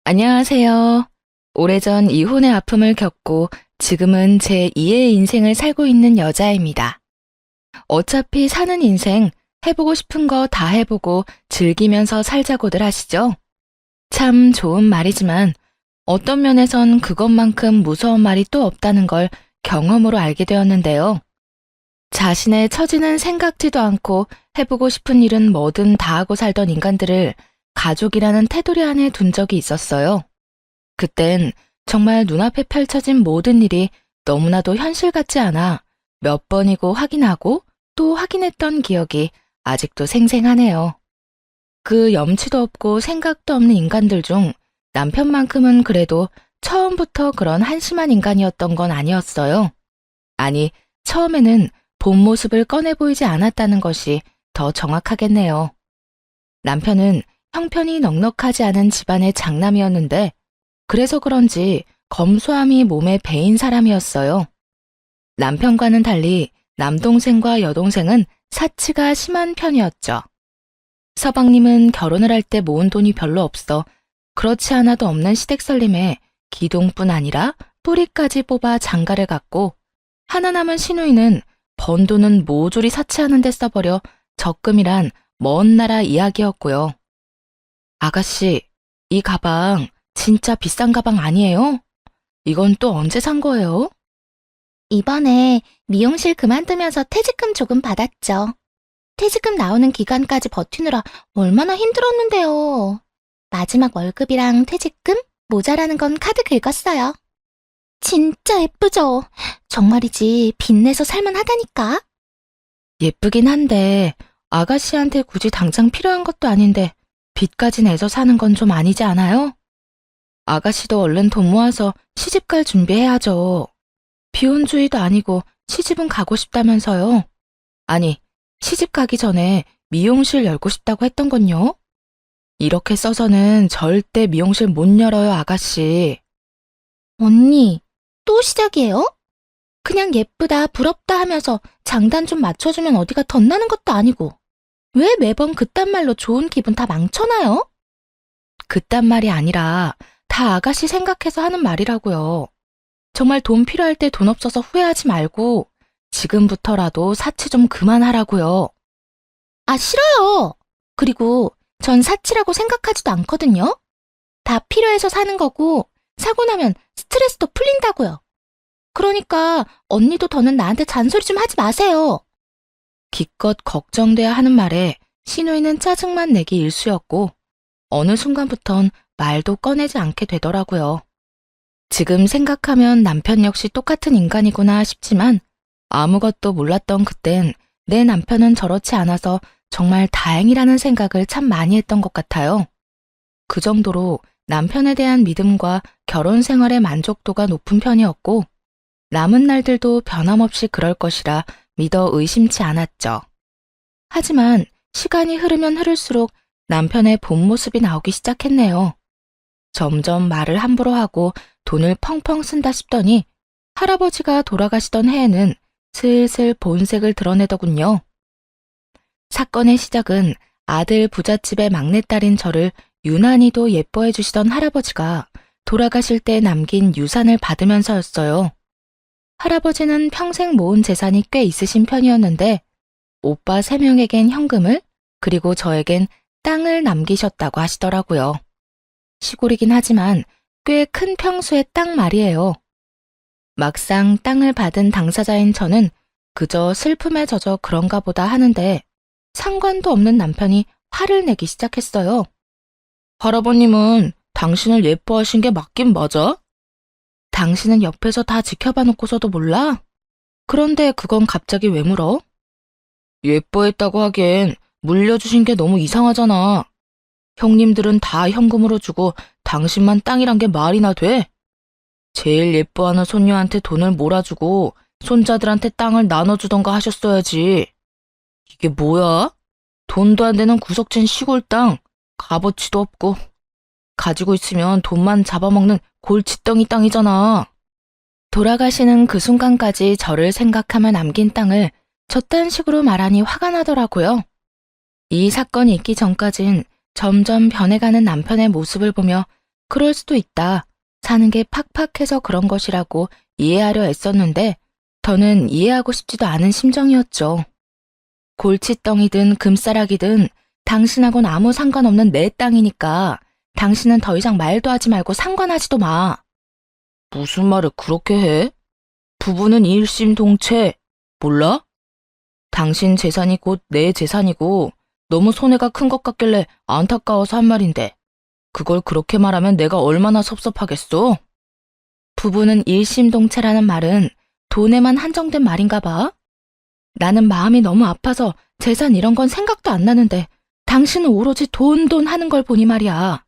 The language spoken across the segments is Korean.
안녕하세요. 오래전 이혼의 아픔을 겪고 지금은 제 2의 인생을 살고 있는 여자입니다. 어차피 사는 인생 해보고 싶은 거 다 해보고 즐기면서 살자고들 하시죠? 참 좋은 말이지만 어떤 면에선 그것만큼 무서운 말이 또 없다는 걸 경험으로 알게 되었는데요. 자신의 처지는 생각지도 않고 해보고 싶은 일은 뭐든 다 하고 살던 인간들을 가족이라는 테두리 안에 둔 적이 있었어요. 그땐 정말 눈앞에 펼쳐진 모든 일이 너무나도 현실 같지 않아 몇 번이고 확인하고 또 확인했던 기억이 아직도 생생하네요. 그 염치도 없고 생각도 없는 인간들 중 남편만큼은 그래도 처음부터 그런 한심한 인간이었던 건 아니었어요. 아니, 처음에는 본 모습을 꺼내 보이지 않았다는 것이 더 정확하겠네요. 남편은 형편이 넉넉하지 않은 집안의 장남이었는데 그래서 그런지 검소함이 몸에 배인 사람이었어요. 남편과는 달리 남동생과 여동생은 사치가 심한 편이었죠. 서방님은 결혼을 할 때 모은 돈이 별로 없어 그렇지 않아도 없는 시댁살림에 기둥뿐 아니라 뿌리까지 뽑아 장가를 갔고 하나 남은 시누이는 번 돈은 모조리 사치하는 데 써버려 적금이란 먼 나라 이야기였고요. 아가씨, 이 가방 진짜 비싼 가방 아니에요? 이건 또 언제 산 거예요? 이번에 미용실 그만두면서 퇴직금 조금 받았죠. 퇴직금 나오는 기간까지 버티느라 얼마나 힘들었는데요. 마지막 월급이랑 퇴직금 모자라는 건 카드 긁었어요. 진짜 예쁘죠? 정말이지 빚내서 살만하다니까. 예쁘긴 한데 아가씨한테 굳이 당장 필요한 것도 아닌데 빚까지 내서 사는 건 좀 아니지 않아요? 아가씨도 얼른 돈 모아서 시집갈 준비해야죠. 비혼주의도 아니고 시집은 가고 싶다면서요. 아니, 시집 가기 전에 미용실 열고 싶다고 했던 건요? 이렇게 써서는 절대 미용실 못 열어요, 아가씨. 언니, 또 시작이에요? 그냥 예쁘다, 부럽다 하면서 장단 좀 맞춰주면 어디가 덧나는 것도 아니고 왜 매번 그딴 말로 좋은 기분 다 망쳐놔요? 그딴 말이 아니라 다 아가씨 생각해서 하는 말이라고요. 정말 돈 필요할 때 돈 없어서 후회하지 말고 지금부터라도 사치 좀 그만하라고요. 아, 싫어요. 그리고 전 사치라고 생각하지도 않거든요. 다 필요해서 사는 거고 사고 나면 스트레스도 풀린다고요. 그러니까 언니도 더는 나한테 잔소리 좀 하지 마세요. 기껏 걱정돼야 하는 말에 시누이는 짜증만 내기 일쑤였고 어느 순간부턴 말도 꺼내지 않게 되더라고요. 지금 생각하면 남편 역시 똑같은 인간이구나 싶지만 아무것도 몰랐던 그땐 내 남편은 저렇지 않아서 정말 다행이라는 생각을 참 많이 했던 것 같아요. 그 정도로 남편에 대한 믿음과 결혼 생활의 만족도가 높은 편이었고 남은 날들도 변함없이 그럴 것이라 믿어 의심치 않았죠. 하지만 시간이 흐르면 흐를수록 남편의 본 모습이 나오기 시작했네요. 점점 말을 함부로 하고 돈을 펑펑 쓴다 싶더니 할아버지가 돌아가시던 해에는 슬슬 본색을 드러내더군요. 사건의 시작은 아들 부잣집의 막내딸인 저를 유난히도 예뻐해 주시던 할아버지가 돌아가실 때 남긴 유산을 받으면서였어요. 할아버지는 평생 모은 재산이 꽤 있으신 편이었는데 오빠 3명에겐 현금을 그리고 저에겐 땅을 남기셨다고 하시더라고요. 시골이긴 하지만 꽤 큰 평수의 땅 말이에요. 막상 땅을 받은 당사자인 저는 그저 슬픔에 젖어 그런가 보다 하는데 상관도 없는 남편이 화를 내기 시작했어요. 할아버님은 당신을 예뻐하신 게 맞긴 맞아? 당신은 옆에서 다 지켜봐 놓고서도 몰라? 그런데 그건 갑자기 왜 물어? 예뻐했다고 하기엔 물려주신 게 너무 이상하잖아. 형님들은 다 현금으로 주고 당신만 땅이란 게 말이나 돼? 제일 예뻐하는 손녀한테 돈을 몰아주고 손자들한테 땅을 나눠주던가 하셨어야지. 이게 뭐야? 돈도 안 되는 구석진 시골 땅, 값어치도 없고 가지고 있으면 돈만 잡아먹는 골칫덩이 땅이잖아. 돌아가시는 그 순간까지 저를 생각하며 남긴 땅을 저딴 식으로 말하니 화가 나더라고요. 이 사건이 있기 전까진 점점 변해가는 남편의 모습을 보며 그럴 수도 있다. 사는 게 팍팍해서 그런 것이라고 이해하려 애썼는데 더는 이해하고 싶지도 않은 심정이었죠. 골칫덩이든 금싸라기든 당신하고는 아무 상관없는 내 땅이니까 당신은 더 이상 말도 하지 말고 상관하지도 마. 무슨 말을 그렇게 해? 부부는 일심동체. 몰라? 당신 재산이 곧 내 재산이고 너무 손해가 큰 것 같길래 안타까워서 한 말인데 그걸 그렇게 말하면 내가 얼마나 섭섭하겠어? 부부는 일심동체라는 말은 돈에만 한정된 말인가 봐. 나는 마음이 너무 아파서 재산 이런 건 생각도 안 나는데 당신은 오로지 돈 하는 걸 보니 말이야.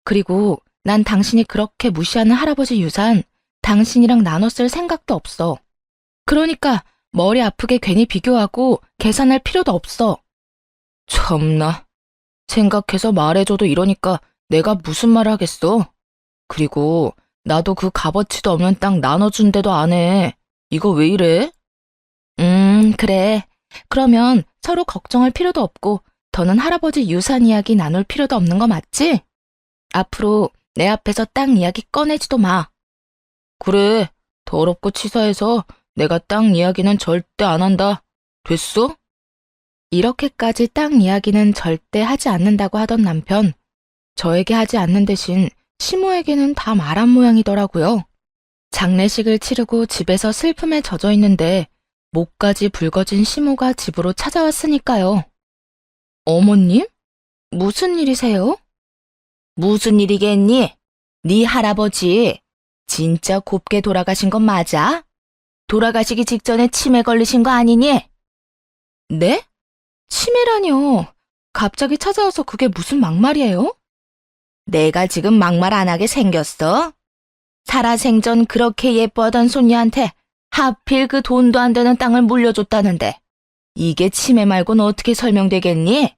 그리고 난 당신이 그렇게 무시하는 할아버지 유산 당신이랑 나눠 쓸 생각도 없어. 그러니까 머리 아프게 괜히 비교하고 계산할 필요도 없어. 참나. 생각해서 말해줘도 이러니까 내가 무슨 말 하겠어. 그리고 나도 그 값어치도 없는 땅 나눠준대도 안 해. 이거 왜 이래? 그래. 그러면 서로 걱정할 필요도 없고 더는 할아버지 유산 이야기 나눌 필요도 없는 거 맞지? 앞으로 내 앞에서 땅 이야기 꺼내지도 마. 그래. 더럽고 치사해서 내가 땅 이야기는 절대 안 한다. 됐어? 이렇게까지 땅 이야기는 절대 하지 않는다고 하던 남편. 저에게 하지 않는 대신 시모에게는 다 말한 모양이더라고요. 장례식을 치르고 집에서 슬픔에 젖어 있는데 목까지 붉어진 시모가 집으로 찾아왔으니까요. 어머님? 무슨 일이세요? 무슨 일이겠니? 네 할아버지 진짜 곱게 돌아가신 건 맞아? 돌아가시기 직전에 치매 걸리신 거 아니니? 네? 치매라뇨. 갑자기 찾아와서 그게 무슨 막말이에요? 내가 지금 막말 안 하게 생겼어? 살아생전 그렇게 예뻐하던 손녀한테 하필 그 돈도 안 되는 땅을 물려줬다는데 이게 치매 말고는 어떻게 설명되겠니?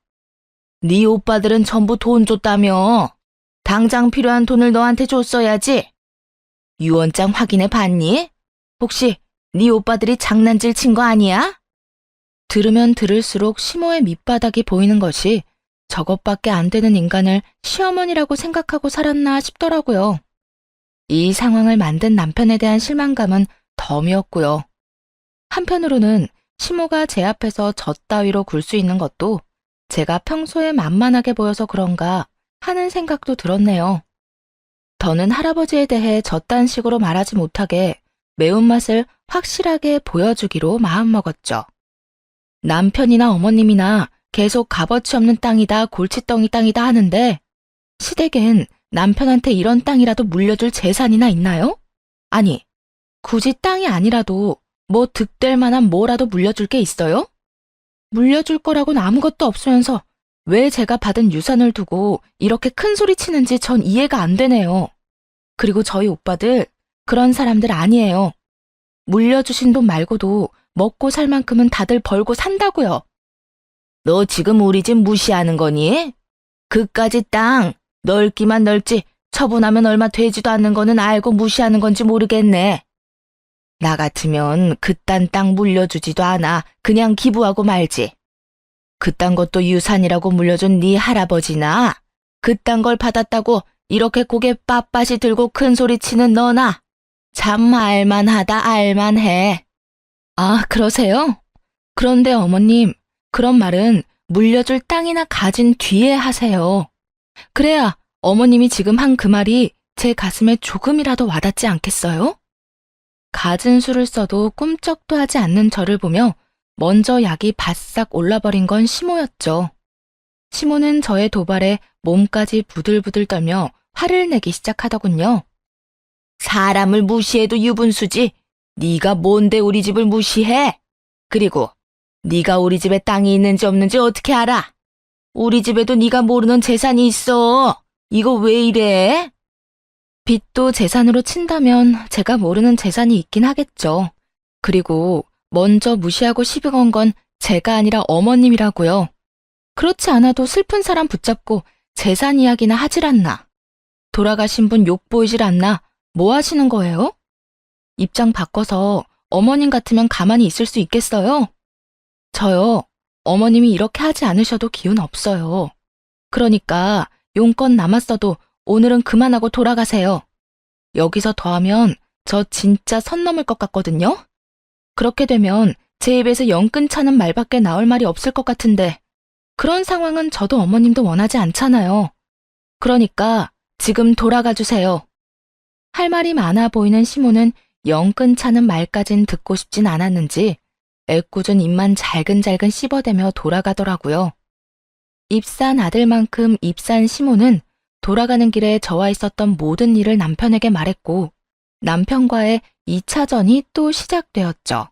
네 오빠들은 전부 돈 줬다며. 당장 필요한 돈을 너한테 줬어야지. 유언장 확인해 봤니? 혹시 네 오빠들이 장난질 친 거 아니야? 들으면 들을수록 시모의 밑바닥이 보이는 것이 저것밖에 안 되는 인간을 시어머니라고 생각하고 살았나 싶더라고요. 이 상황을 만든 남편에 대한 실망감은 덤이었고요. 한편으로는 시모가 제 앞에서 젖 따위로 굴 수 있는 것도 제가 평소에 만만하게 보여서 그런가 하는 생각도 들었네요. 더는 할아버지에 대해 저딴 식으로 말하지 못하게 매운맛을 확실하게 보여주기로 마음먹었죠. 남편이나 어머님이나 계속 값어치 없는 땅이다, 골칫덩이 땅이다 하는데 시댁엔 남편한테 이런 땅이라도 물려줄 재산이나 있나요? 아니, 굳이 땅이 아니라도 뭐 득될 만한 뭐라도 물려줄 게 있어요? 물려줄 거라고는 아무것도 없으면서 왜 제가 받은 유산을 두고 이렇게 큰 소리 치는지 전 이해가 안 되네요. 그리고 저희 오빠들 그런 사람들 아니에요. 물려주신 돈 말고도 먹고 살 만큼은 다들 벌고 산다고요. 너 지금 우리 집 무시하는 거니? 그까지 땅 넓기만 넓지 처분하면 얼마 되지도 않는 거는 알고 무시하는 건지 모르겠네. 나 같으면 그딴 땅 물려주지도 않아. 그냥 기부하고 말지. 그딴 것도 유산이라고 물려준 네 할아버지나 그딴 걸 받았다고 이렇게 고개 빳빳이 들고 큰 소리 치는 너나 참 알만하다 알만해. 아, 그러세요? 그런데 어머님, 그런 말은 물려줄 땅이나 가진 뒤에 하세요. 그래야 어머님이 지금 한 그 말이 제 가슴에 조금이라도 와닿지 않겠어요? 갖은 수를 써도 꿈쩍도 하지 않는 저를 보며 먼저 약이 바싹 올라버린 건 시모였죠. 시모는 저의 도발에 몸까지 부들부들 떨며 화를 내기 시작하더군요. 사람을 무시해도 유분수지. 네가 뭔데 우리 집을 무시해? 그리고 네가 우리 집에 땅이 있는지 없는지 어떻게 알아? 우리 집에도 네가 모르는 재산이 있어. 이거 왜 이래? 빚도 재산으로 친다면 제가 모르는 재산이 있긴 하겠죠. 그리고 먼저 무시하고 시비 건 건 제가 아니라 어머님이라고요. 그렇지 않아도 슬픈 사람 붙잡고 재산 이야기나 하질 않나. 돌아가신 분 욕 보이질 않나. 뭐 하시는 거예요? 입장 바꿔서 어머님 같으면 가만히 있을 수 있겠어요? 저요, 어머님이 이렇게 하지 않으셔도 기운 없어요. 그러니까 용건 남았어도 오늘은 그만하고 돌아가세요. 여기서 더 하면 저 진짜 선 넘을 것 같거든요? 그렇게 되면 제 입에서 영끈찮은 말밖에 나올 말이 없을 것 같은데 그런 상황은 저도 어머님도 원하지 않잖아요. 그러니까 지금 돌아가 주세요. 할 말이 많아 보이는 시모는 영끈찮은 말까진 듣고 싶진 않았는지 애꿎은 입만 잘근잘근 씹어대며 돌아가더라고요. 입산 아들만큼 입산 시모는 돌아가는 길에 저와 있었던 모든 일을 남편에게 말했고 남편과의 2차전이 또 시작되었죠.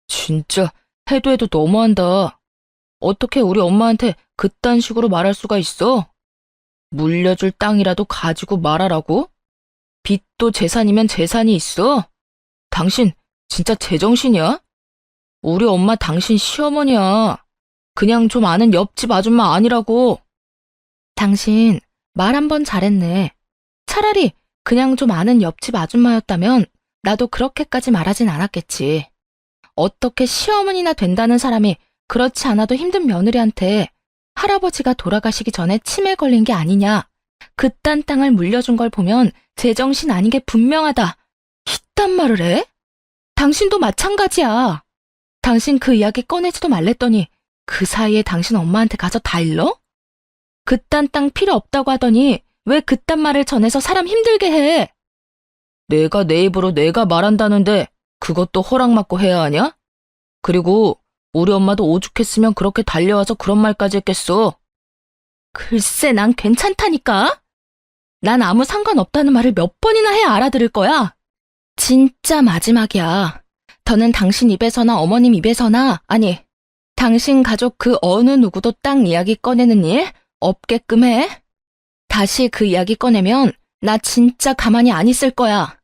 진짜 해도 해도 너무한다. 어떻게 우리 엄마한테 그딴 식으로 말할 수가 있어? 물려줄 땅이라도 가지고 말하라고? 빚도 재산이면 재산이 있어? 당신 진짜 제정신이야? 우리 엄마 당신 시어머니야. 그냥 좀 아는 옆집 아줌마 아니라고. 당신 말 한 번 잘했네. 차라리 그냥 좀 아는 옆집 아줌마였다면 나도 그렇게까지 말하진 않았겠지. 어떻게 시어머니나 된다는 사람이 그렇지 않아도 힘든 며느리한테 할아버지가 돌아가시기 전에 치매 걸린 게 아니냐. 그딴 땅을 물려준 걸 보면 제정신 아닌 게 분명하다. 이딴 말을 해? 당신도 마찬가지야. 당신 그 이야기 꺼내지도 말랬더니 그 사이에 당신 엄마한테 가서 다 일러? 그딴 땅 필요 없다고 하더니 왜 그딴 말을 전해서 사람 힘들게 해? 내가 내 입으로 내가 말한다는데 그것도 허락받고 해야 하냐? 그리고 우리 엄마도 오죽했으면 그렇게 달려와서 그런 말까지 했겠어. 글쎄 난 괜찮다니까? 난 아무 상관없다는 말을 몇 번이나 해야 알아들을 거야. 진짜 마지막이야. 더는 당신 입에서나 어머님 입에서나 아니 당신 가족 그 어느 누구도 땅 이야기 꺼내는 일 없게끔 해. 다시 그 이야기 꺼내면 나 진짜 가만히 안 있을 거야.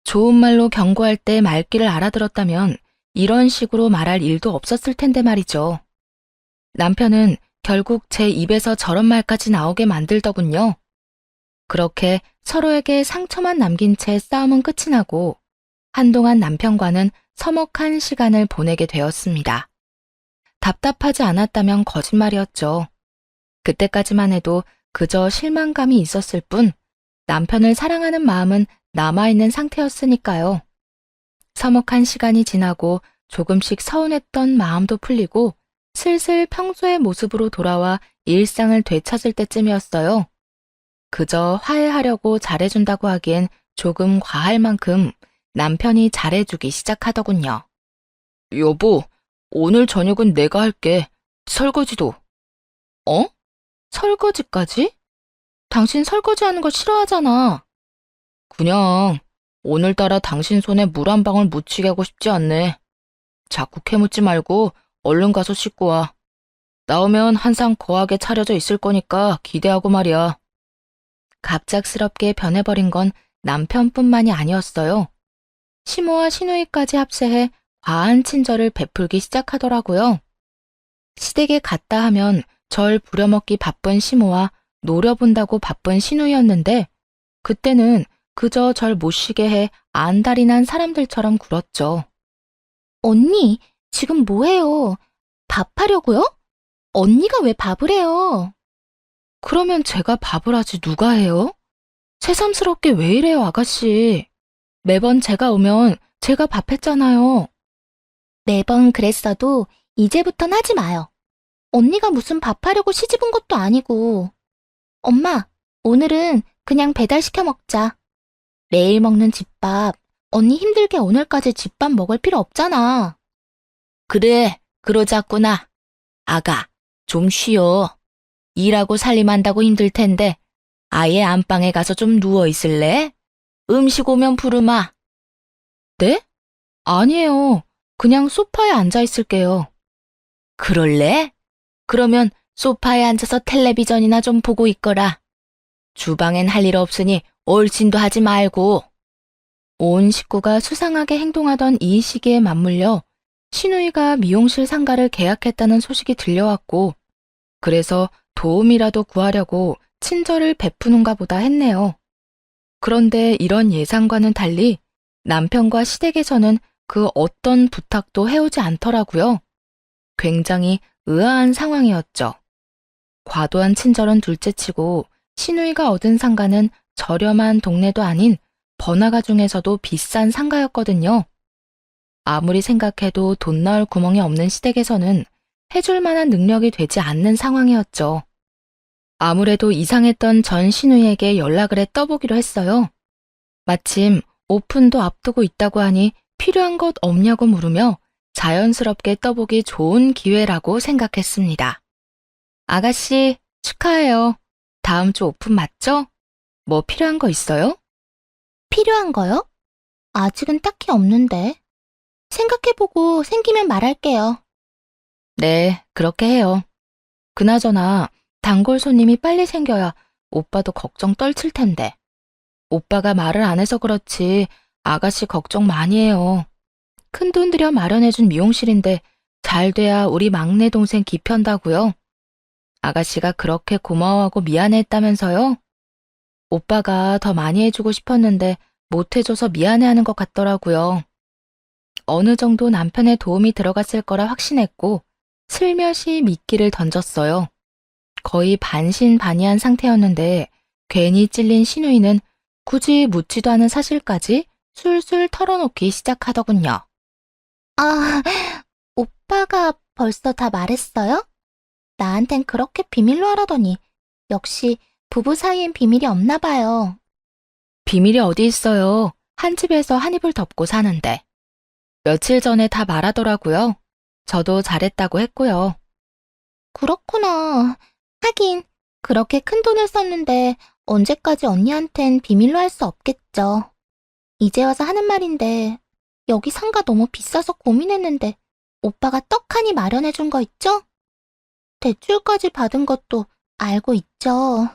좋은 말로 경고할 때 말귀를 알아들었다면 이런 식으로 말할 일도 없었을 텐데 말이죠. 남편은 결국 제 입에서 저런 말까지 나오게 만들더군요. 그렇게 서로에게 상처만 남긴 채 싸움은 끝이 나고 한동안 남편과는 서먹한 시간을 보내게 되었습니다. 답답하지 않았다면 거짓말이었죠. 그때까지만 해도 그저 실망감이 있었을 뿐 남편을 사랑하는 마음은 남아있는 상태였으니까요. 서먹한 시간이 지나고 조금씩 서운했던 마음도 풀리고 슬슬 평소의 모습으로 돌아와 일상을 되찾을 때쯤이었어요. 그저 화해하려고 잘해준다고 하기엔 조금 과할 만큼 남편이 잘해주기 시작하더군요. 여보, 오늘 저녁은 내가 할게. 설거지도. 어? 설거지까지? 당신 설거지하는 거 싫어하잖아. 그냥 오늘따라 당신 손에 물 한 방울 묻히게 하고 싶지 않네. 자꾸 캐묻지 말고 얼른 가서 씻고 와. 나오면 한상 거하게 차려져 있을 거니까 기대하고 말이야. 갑작스럽게 변해버린 건 남편뿐만이 아니었어요. 시모와 시누이까지 합세해 과한 친절을 베풀기 시작하더라고요. 시댁에 갔다 하면 절 부려먹기 바쁜 시모와 노려본다고 바쁜 시누이였는데 그때는 그저 절 못 쉬게 해 안달이 난 사람들처럼 굴었죠. 언니, 지금 뭐해요? 밥 하려고요? 언니가 왜 밥을 해요? 그러면 제가 밥을 하지 누가 해요? 새삼스럽게 왜 이래요, 아가씨. 매번 제가 오면 제가 밥 했잖아요. 매번 그랬어도 이제부턴 하지 마요. 언니가 무슨 밥 하려고 시집 온 것도 아니고. 엄마, 오늘은 그냥 배달시켜 먹자. 매일 먹는 집밥, 언니 힘들게 오늘까지 집밥 먹을 필요 없잖아. 그래, 그러자꾸나. 아가, 좀 쉬어. 일하고 살림한다고 힘들 텐데 아예 안방에 가서 좀 누워 있을래? 음식 오면 부르마. 네? 아니에요. 그냥 소파에 앉아 있을게요. 그럴래? 그러면 소파에 앉아서 텔레비전이나 좀 보고 있거라. 주방엔 할 일 없으니 얼씬도 하지 말고. 온 식구가 수상하게 행동하던 이 시기에 맞물려 시누이가 미용실 상가를 계약했다는 소식이 들려왔고 그래서 도움이라도 구하려고 친절을 베푸는가 보다 했네요. 그런데 이런 예상과는 달리 남편과 시댁에서는 그 어떤 부탁도 해오지 않더라고요. 굉장히 의아한 상황이었죠. 과도한 친절은 둘째치고 신우이가 얻은 상가는 저렴한 동네도 아닌 번화가 중에서도 비싼 상가였거든요. 아무리 생각해도 돈 나올 구멍이 없는 시댁에서는 해줄 만한 능력이 되지 않는 상황이었죠. 아무래도 이상했던 전 신우이에게 연락을 해 떠보기로 했어요. 마침 오픈도 앞두고 있다고 하니 필요한 것 없냐고 물으며 자연스럽게 떠보기 좋은 기회라고 생각했습니다. 아가씨, 축하해요. 다음 주 오픈 맞죠? 뭐 필요한 거 있어요? 필요한 거요? 아직은 딱히 없는데. 생각해보고 생기면 말할게요. 네, 그렇게 해요. 그나저나 단골 손님이 빨리 생겨야 오빠도 걱정 떨칠 텐데. 오빠가 말을 안 해서 그렇지 아가씨 걱정 많이 해요. 큰돈 들여 마련해준 미용실인데 잘 돼야 우리 막내 동생 기편다고요. 아가씨가 그렇게 고마워하고 미안해했다면서요? 오빠가 더 많이 해주고 싶었는데 못해줘서 미안해하는 것 같더라고요. 어느 정도 남편의 도움이 들어갔을 거라 확신했고 슬며시 미끼를 던졌어요. 거의 반신반의한 상태였는데 괜히 찔린 신우이는 굳이 묻지도 않은 사실까지 술술 털어놓기 시작하더군요. 아, 오빠가 벌써 다 말했어요? 나한텐 그렇게 비밀로 하라더니 역시 부부 사이엔 비밀이 없나 봐요. 비밀이 어디 있어요. 한 집에서 한 입을 덮고 사는데. 며칠 전에 다 말하더라고요. 저도 잘했다고 했고요. 그렇구나. 하긴 그렇게 큰 돈을 썼는데 언제까지 언니한텐 비밀로 할 수 없겠죠. 이제 와서 하는 말인데 여기 상가 너무 비싸서 고민했는데 오빠가 떡하니 마련해준 거 있죠? 대출까지 받은 것도 알고 있죠.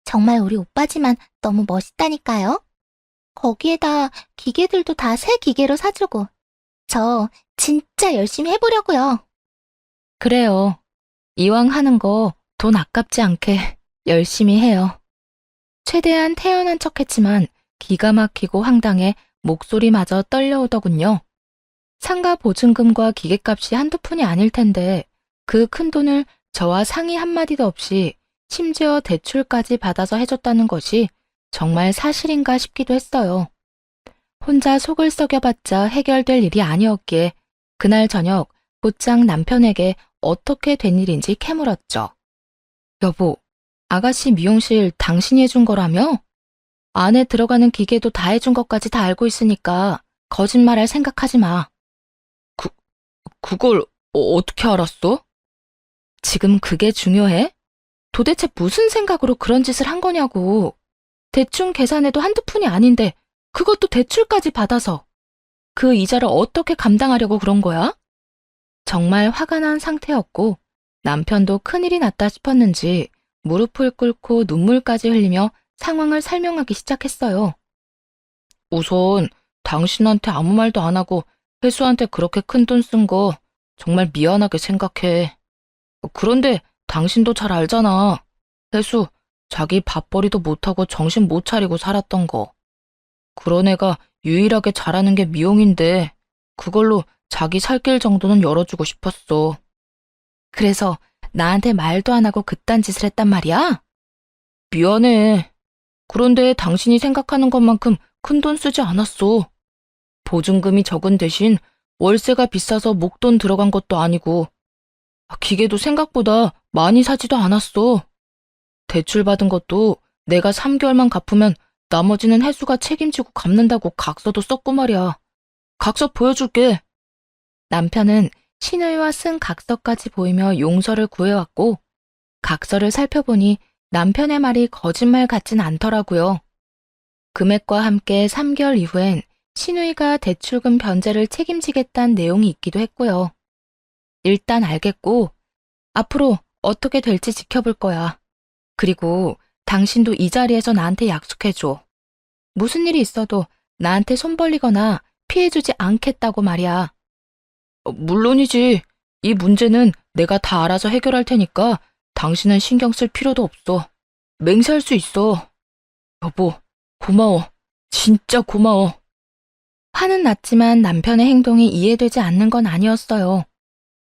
정말 우리 오빠지만 너무 멋있다니까요. 거기에다 기계들도 다 새 기계로 사주고 저 진짜 열심히 해보려고요. 그래요. 이왕 하는 거 돈 아깝지 않게 열심히 해요. 최대한 태연한 척했지만 기가 막히고 황당해 목소리마저 떨려오더군요. 상가 보증금과 기계값이 한두 푼이 아닐 텐데 그 큰 돈을 저와 상의 한마디도 없이 심지어 대출까지 받아서 해줬다는 것이 정말 사실인가 싶기도 했어요. 혼자 속을 썩여봤자 해결될 일이 아니었기에 그날 저녁 곧장 남편에게 어떻게 된 일인지 캐물었죠. 여보, 아가씨 미용실 당신이 해준 거라며? 안에 들어가는 기계도 다 해준 것까지 다 알고 있으니까 거짓말할 생각하지 마. 그걸 어떻게 알았어? 지금 그게 중요해? 도대체 무슨 생각으로 그런 짓을 한 거냐고. 대충 계산해도 한두 푼이 아닌데 그것도 대출까지 받아서. 그 이자를 어떻게 감당하려고 그런 거야? 정말 화가 난 상태였고 남편도 큰일이 났다 싶었는지 무릎을 꿇고 눈물까지 흘리며 상황을 설명하기 시작했어요. 우선 당신한테 아무 말도 안 하고 혜수한테 그렇게 큰 돈 쓴 거 정말 미안하게 생각해. 그런데 당신도 잘 알잖아. 혜수, 자기 밥벌이도 못하고 정신 못 차리고 살았던 거. 그런 애가 유일하게 잘하는 게 미용인데 그걸로 자기 살 길 정도는 열어주고 싶었어. 그래서 나한테 말도 안 하고 그딴 짓을 했단 말이야? 미안해. 그런데 당신이 생각하는 것만큼 큰 돈 쓰지 않았어. 보증금이 적은 대신 월세가 비싸서 목돈 들어간 것도 아니고 기계도 생각보다 많이 사지도 않았어. 대출 받은 것도 내가 3개월만 갚으면 나머지는 혜수가 책임지고 갚는다고 각서도 썼고 말이야. 각서 보여줄게. 남편은 신우이와 쓴 각서까지 보이며 용서를 구해왔고 각서를 살펴보니 남편의 말이 거짓말 같진 않더라고요. 금액과 함께 3개월 이후엔 신우이가 대출금 변제를 책임지겠다는 내용이 있기도 했고요. 일단 알겠고 앞으로 어떻게 될지 지켜볼 거야. 그리고 당신도 이 자리에서 나한테 약속해줘. 무슨 일이 있어도 나한테 손 벌리거나 피해주지 않겠다고 말이야. 물론이지. 이 문제는 내가 다 알아서 해결할 테니까 당신은 신경 쓸 필요도 없어. 맹세할 수 있어. 여보, 고마워. 진짜 고마워. 화는 났지만 남편의 행동이 이해되지 않는 건 아니었어요.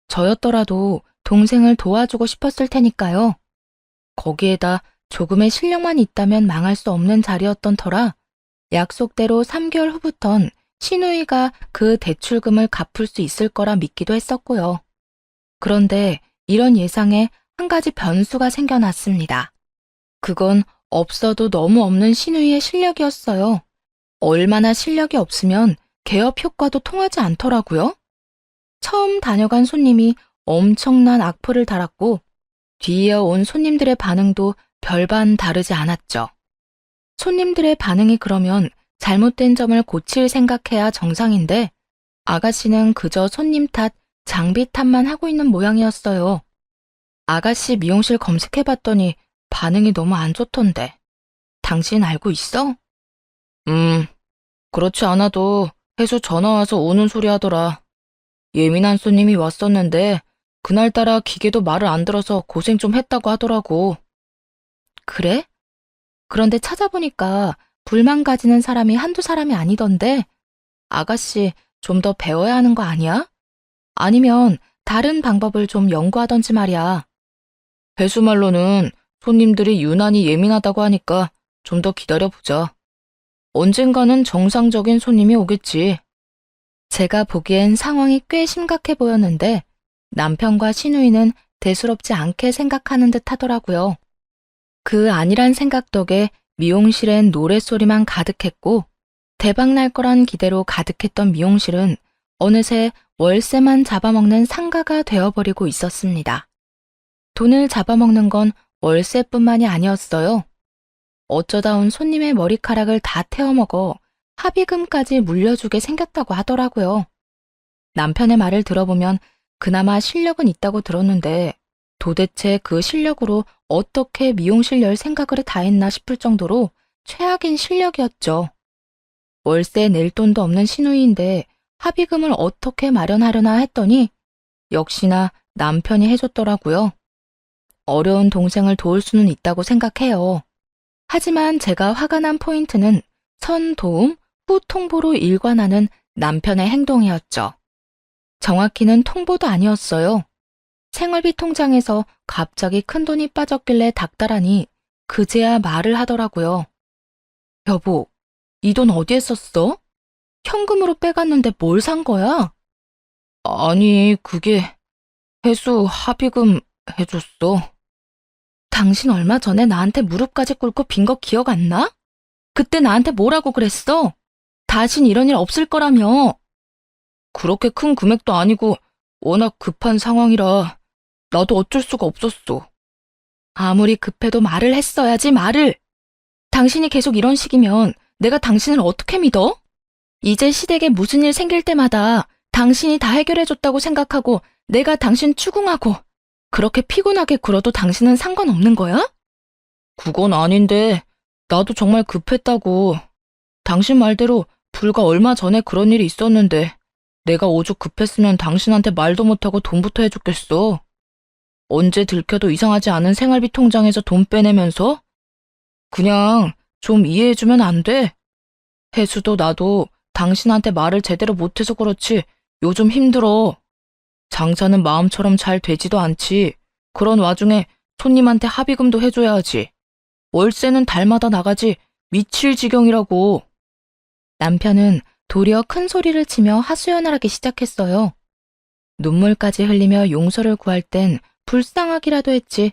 저였더라도 동생을 도와주고 싶었을 테니까요. 거기에다 조금의 실력만 있다면 망할 수 없는 자리였던 터라 약속대로 3개월 후부턴 신우이가 그 대출금을 갚을 수 있을 거라 믿기도 했었고요. 그런데 이런 예상에 한 가지 변수가 생겨났습니다. 그건 없어도 너무 없는 신우이의 실력이었어요. 얼마나 실력이 없으면 개업 효과도 통하지 않더라고요. 처음 다녀간 손님이 엄청난 악플을 달았고 뒤이어 온 손님들의 반응도 별반 다르지 않았죠. 손님들의 반응이 그러면 잘못된 점을 고칠 생각해야 정상인데 아가씨는 그저 손님 탓, 장비 탓만 하고 있는 모양이었어요. 아가씨 미용실 검색해봤더니 반응이 너무 안 좋던데. 당신 알고 있어? 그렇지 않아도 해수 전화 와서 우는 소리 하더라. 예민한 손님이 왔었는데 그날따라 기계도 말을 안 들어서 고생 좀 했다고 하더라고. 그래? 그런데 찾아보니까 불만 가지는 사람이 한두 사람이 아니던데 아가씨 좀 더 배워야 하는 거 아니야? 아니면 다른 방법을 좀 연구하던지 말이야. 해수 말로는 손님들이 유난히 예민하다고 하니까 좀 더 기다려보자. 언젠가는 정상적인 손님이 오겠지. 제가 보기엔 상황이 꽤 심각해 보였는데 남편과 신우이는 대수롭지 않게 생각하는 듯 하더라고요. 그 안일한 생각 덕에 미용실엔 노랫소리만 가득했고 대박 날 거란 기대로 가득했던 미용실은 어느새 월세만 잡아먹는 상가가 되어버리고 있었습니다. 돈을 잡아먹는 건 월세뿐만이 아니었어요. 어쩌다 온 손님의 머리카락을 다 태워먹어 합의금까지 물려주게 생겼다고 하더라고요. 남편의 말을 들어보면 그나마 실력은 있다고 들었는데 도대체 그 실력으로 어떻게 미용실 열 생각을 다 했나 싶을 정도로 최악인 실력이었죠. 월세 낼 돈도 없는 신우이인데 합의금을 어떻게 마련하려나 했더니 역시나 남편이 해줬더라고요. 어려운 동생을 도울 수는 있다고 생각해요. 하지만 제가 화가 난 포인트는 선 도움, 후 통보로 일관하는 남편의 행동이었죠. 정확히는 통보도 아니었어요. 생활비 통장에서 갑자기 큰돈이 빠졌길래 닥달하니 그제야 말을 하더라고요. 여보, 이 돈 어디에 썼어? 현금으로 빼갔는데 뭘 산 거야? 아니, 그게 해수 합의금 해줬어. 당신 얼마 전에 나한테 무릎까지 꿇고 빈 거 기억 안 나? 그때 나한테 뭐라고 그랬어? 다신 이런 일 없을 거라며. 그렇게 큰 금액도 아니고 워낙 급한 상황이라 나도 어쩔 수가 없었어. 아무리 급해도 말을 했어야지, 말을. 당신이 계속 이런 식이면 내가 당신을 어떻게 믿어? 이제 시댁에 무슨 일 생길 때마다 당신이 다 해결해줬다고 생각하고 내가 당신 추궁하고 그렇게 피곤하게 굴어도 당신은 상관없는 거야? 그건 아닌데 나도 정말 급했다고. 당신 말대로 불과 얼마 전에 그런 일이 있었는데 내가 오죽 급했으면 당신한테 말도 못하고 돈부터 해줬겠어. 언제 들켜도 이상하지 않은 생활비 통장에서 돈 빼내면서? 그냥 좀 이해해주면 안 돼? 혜수도 나도 당신한테 말을 제대로 못해서 그렇지 요즘 힘들어. 장사는 마음처럼 잘 되지도 않지. 그런 와중에 손님한테 합의금도 해줘야 하지. 월세는 달마다 나가지 미칠 지경이라고. 남편은 도리어 큰 소리를 치며 하소연하기 시작했어요. 눈물까지 흘리며 용서를 구할 땐 불쌍하기라도 했지.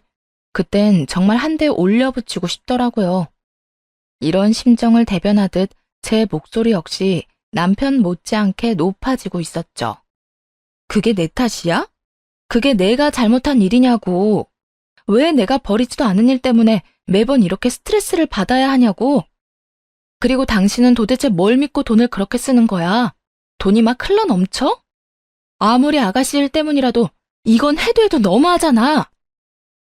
그땐 정말 한 대 올려붙이고 싶더라고요. 이런 심정을 대변하듯 제 목소리 역시 남편 못지않게 높아지고 있었죠. 그게 내 탓이야? 그게 내가 잘못한 일이냐고. 왜 내가 버리지도 않은 일 때문에 매번 이렇게 스트레스를 받아야 하냐고. 그리고 당신은 도대체 뭘 믿고 돈을 그렇게 쓰는 거야? 돈이 막 흘러 넘쳐? 아무리 아가씨 일 때문이라도 이건 해도 해도 너무하잖아.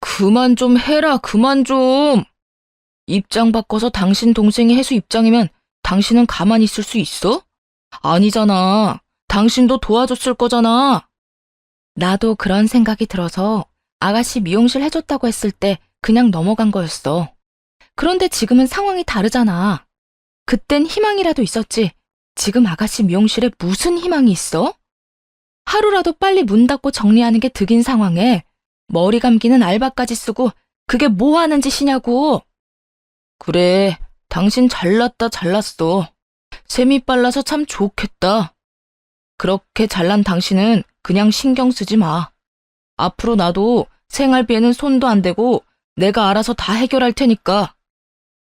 그만 좀 해라, 그만 좀. 입장 바꿔서 당신 동생이 해수 입장이면 당신은 가만히 있을 수 있어? 아니잖아. 당신도 도와줬을 거잖아. 나도 그런 생각이 들어서 아가씨 미용실 해줬다고 했을 때 그냥 넘어간 거였어. 그런데 지금은 상황이 다르잖아. 그땐 희망이라도 있었지. 지금 아가씨 미용실에 무슨 희망이 있어? 하루라도 빨리 문 닫고 정리하는 게 득인 상황에 머리 감기는 알바까지 쓰고 그게 뭐 하는 짓이냐고. 그래, 당신 잘났다 잘났어. 셈이 빨라서 참 좋겠다. 그렇게 잘난 당신은 그냥 신경 쓰지 마. 앞으로 나도 생활비에는 손도 안 대고 내가 알아서 다 해결할 테니까.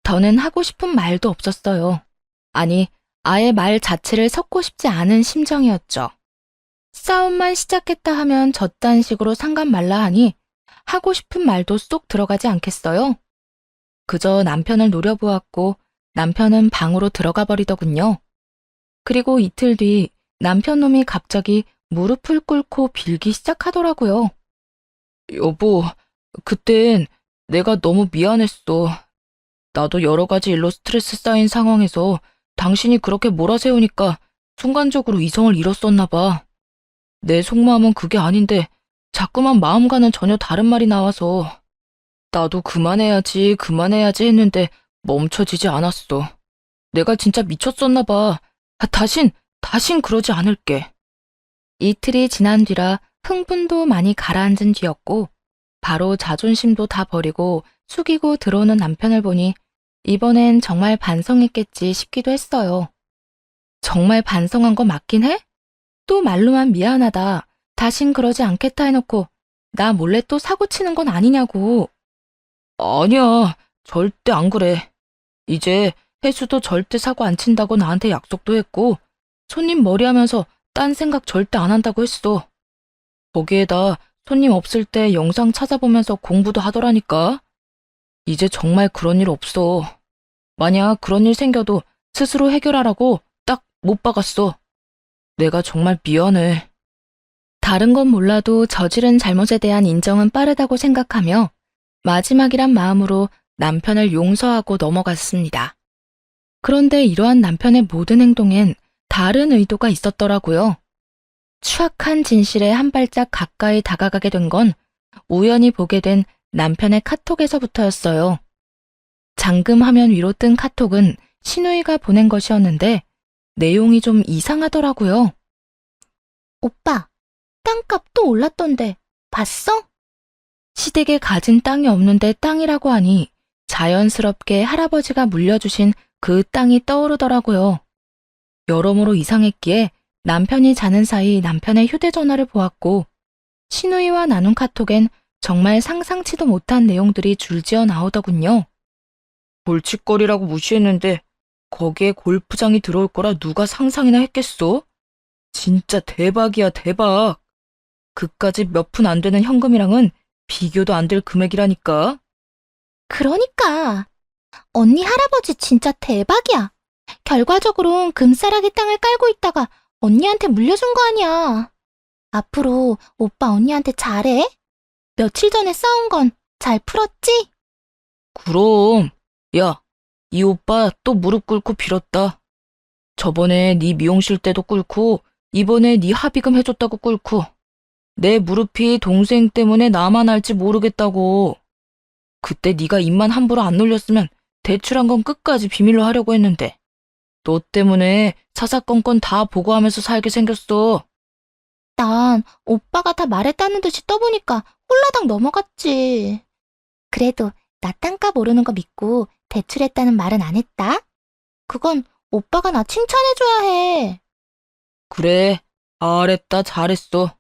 더는 하고 싶은 말도 없었어요. 아니, 아예 말 자체를 섞고 싶지 않은 심정이었죠. 싸움만 시작했다 하면 저딴 식으로 상관 말라 하니 하고 싶은 말도 쏙 들어가지 않겠어요? 그저 남편을 노려보았고 남편은 방으로 들어가 버리더군요. 그리고 이틀 뒤 남편 놈이 갑자기 무릎을 꿇고 빌기 시작하더라고요. 여보, 그땐 내가 너무 미안했어. 나도 여러 가지 일로 스트레스 쌓인 상황에서 당신이 그렇게 몰아세우니까 순간적으로 이성을 잃었었나 봐. 내 속마음은 그게 아닌데 자꾸만 마음과는 전혀 다른 말이 나와서 나도 그만해야지 했는데 멈춰지지 않았어. 내가 진짜 미쳤었나 봐. 다신 그러지 않을게. 이틀이 지난 뒤라 흥분도 많이 가라앉은 뒤였고 바로 자존심도 다 버리고 숙이고 들어오는 남편을 보니 이번엔 정말 반성했겠지 싶기도 했어요. 정말 반성한 거 맞긴 해? 또 말로만 미안하다, 다신 그러지 않겠다 해놓고 나 몰래 또 사고 치는 건 아니냐고. 아니야, 절대 안 그래. 이제 혜수도 절대 사고 안 친다고 나한테 약속도 했고 손님 머리하면서 딴 생각 절대 안 한다고 했어. 거기에다 손님 없을 때 영상 찾아보면서 공부도 하더라니까. 이제 정말 그런 일 없어. 만약 그런 일 생겨도 스스로 해결하라고 딱 못 박았어. 내가 정말 미안해. 다른 건 몰라도 저지른 잘못에 대한 인정은 빠르다고 생각하며 마지막이란 마음으로 남편을 용서하고 넘어갔습니다. 그런데 이러한 남편의 모든 행동엔 다른 의도가 있었더라고요. 추악한 진실에 한 발짝 가까이 다가가게 된 건 우연히 보게 된 남편의 카톡에서부터였어요. 잠금 화면 위로 뜬 카톡은 신우이가 보낸 것이었는데 내용이 좀 이상하더라고요. 오빠, 땅값 또 올랐던데 봤어? 시댁에 가진 땅이 없는데 땅이라고 하니 자연스럽게 할아버지가 물려주신 그 땅이 떠오르더라고요. 여러모로 이상했기에 남편이 자는 사이 남편의 휴대전화를 보았고 신우이와 나눈 카톡엔 정말 상상치도 못한 내용들이 줄지어 나오더군요. 골칫거리라고 무시했는데 거기에 골프장이 들어올 거라 누가 상상이나 했겠어? 진짜 대박이야, 대박. 그까지 몇 푼 안 되는 현금이랑은 비교도 안 될 금액이라니까. 그러니까 언니 할아버지 진짜 대박이야. 결과적으론 금싸라기 땅을 깔고 있다가 언니한테 물려준 거 아니야. 앞으로 오빠 언니한테 잘해. 며칠 전에 싸운 건 잘 풀었지? 그럼. 야, 이 오빠 또 무릎 꿇고 빌었다. 저번에 네 미용실 때도 꿇고 이번에 네 합의금 해줬다고 꿇고 내 무릎이 동생 때문에 나만 알지 모르겠다고. 그때 네가 입만 함부로 안 놀렸으면 대출한 건 끝까지 비밀로 하려고 했는데 너 때문에 사사건건 다 보고하면서 살게 생겼어. 난 오빠가 다 말했다는 듯이 떠보니까 홀라당 넘어갔지. 그래도 나 땅값 오르는 거 믿고 대출했다는 말은 안 했다. 그건 오빠가 나 칭찬해줘야 해. 그래, 잘했다, 잘했어.